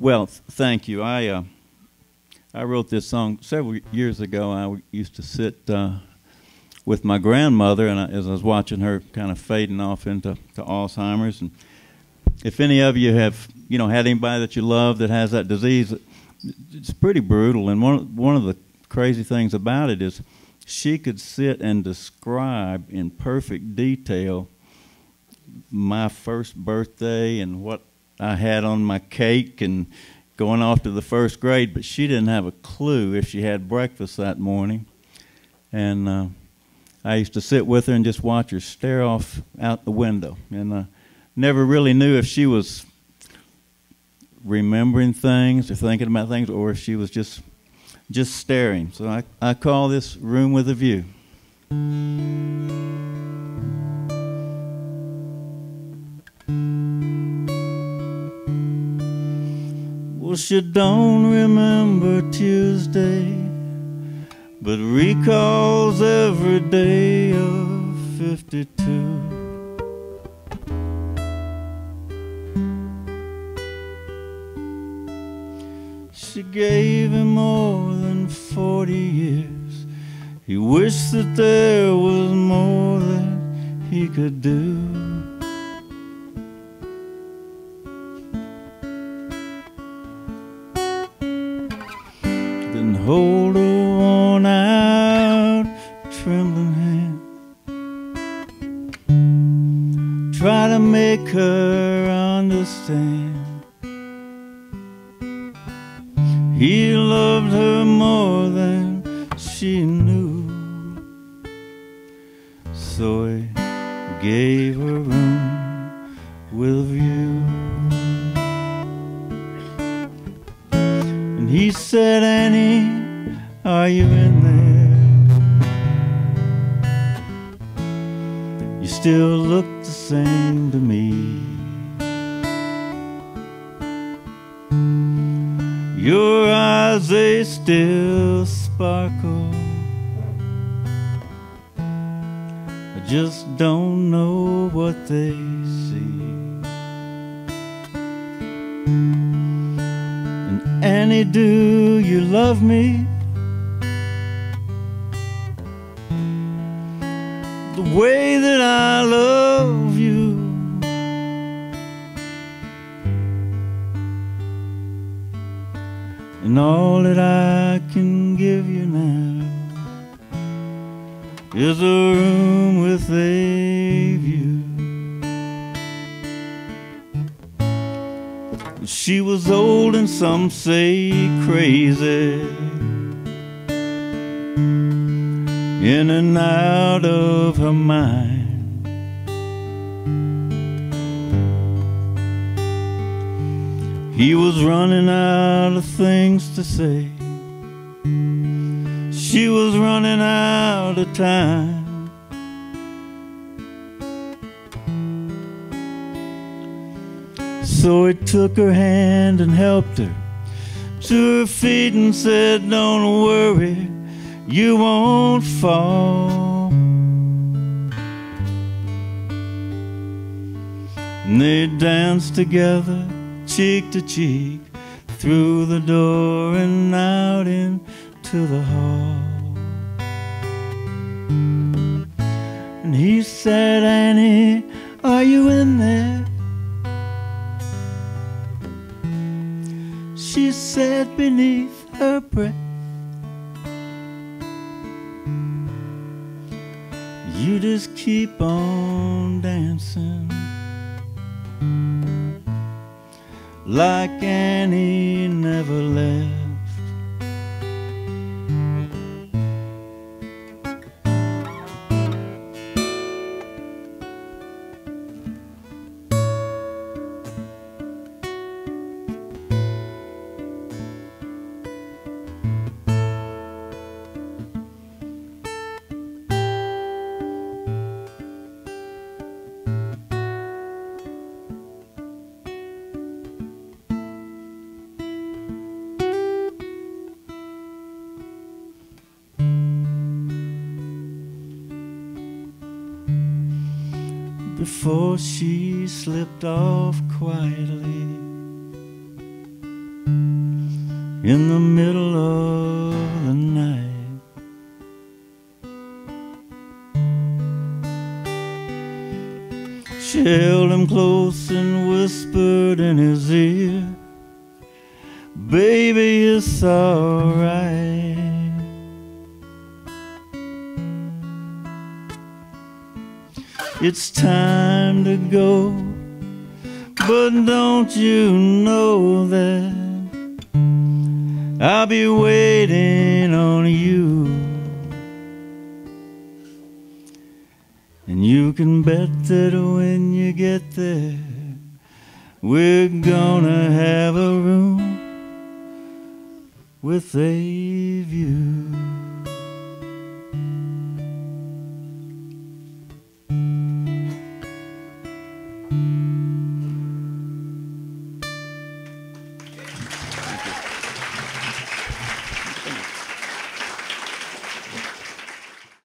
Well, thank you. I wrote this song several years ago. I used to sit with my grandmother, and as I was watching her kind of fading off into Alzheimer's, and if any of you have had anybody that you love that has that disease, it's pretty brutal. And one of the crazy things about it is she could sit and describe in perfect detail my first birthday and what I had on my cake and going off to the first grade, but she didn't have a clue if she had breakfast that morning. And I used to sit with her and just watch her stare off out the window, and never really knew if she was remembering things or thinking about things, or if she was just staring. So I call this Room with a View. Well, she don't remember Tuesday, but recalls every day of 52. She gave him more than 40 years. He wished that there was more that he could do. Then hold a worn out, trembling hand, try to make her understand. He loved her more than she knew, so he gave her room with a view. And he said, Annie, are you in there? You still look the same to me. Your eyes, they still sparkle. I just don't know what they see. And Annie, do you love me the way that I love you? And all that I can give you now is a room with a view. She was old and some say crazy, in and out of her mind. He was running out of things to say. She was running out of time. So he took her hand and helped her to her feet and said, don't worry, you won't fall. And they danced together, cheek to cheek, through the door and out into the hall. And he said, Annie, are you in there? She said beneath her breath, you just keep on dancing like Annie never left. Before she slipped off quietly, in the middle of the night. She held him close and whispered in his ear, "Baby, it's alright." It's time to go, but don't you know that I'll be waiting on you? And you can bet that when you get there, we're gonna have a room with a view.